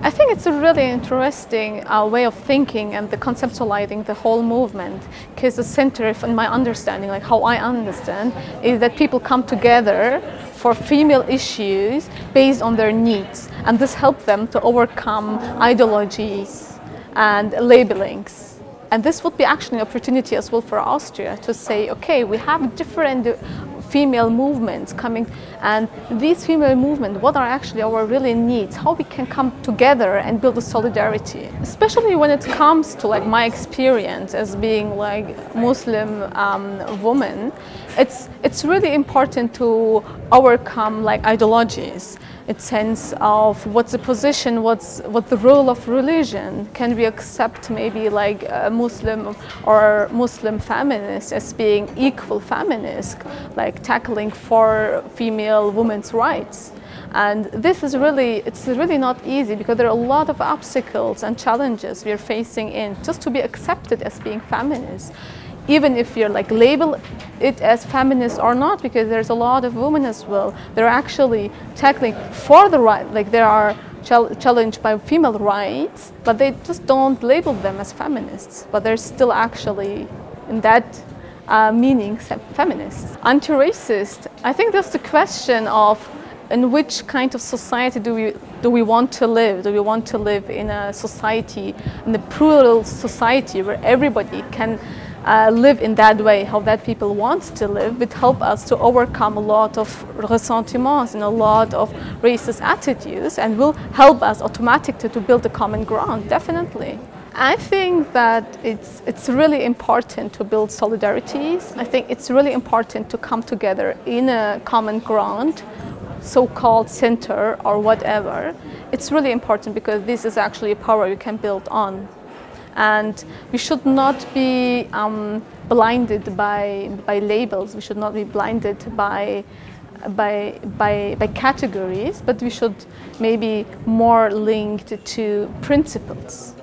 I think it's a really interesting way of thinking and the conceptualizing the whole movement, because the center, in my understanding, like how I understand, is that people come together for female issues based on their needs, and this helps them to overcome ideologies and labelings. And this would be actually an opportunity as well for Austria to say, okay, we have different female movements coming, and these female movements, what are actually our really needs, how we can come together and build a solidarity. Especially when it comes to like my experience as being like Muslim woman, it's really important to overcome like ideologies. In sense of what's the position, what's the role of religion. Can we accept maybe like a Muslim or Muslim feminist as being equal feminist, like tackling for female women's rights? And this is it's really not easy, because there are a lot of obstacles and challenges we're facing in just to be accepted as being feminist. Even if you're like label it as feminist or not, because there's a lot of women as well. They're actually tackling for the right, like they are challenged by female rights, but they just don't label them as feminists. But they're still actually in that meaning feminists. Anti-racist, I think that's the question of in which kind of society do we want to live? Do we want to live in a society, in a plural society where everybody can live in that way, how that people want to live, would help us to overcome a lot of ressentiments and a lot of racist attitudes, and will help us automatically to build a common ground, definitely. I think that it's really important to build solidarities. I think it's really important to come together in a common ground, so-called center or whatever. It's really important because this is actually a power you can build on. And we should not be blinded by labels. We should not be blinded by categories, but we should maybe more linked to principles.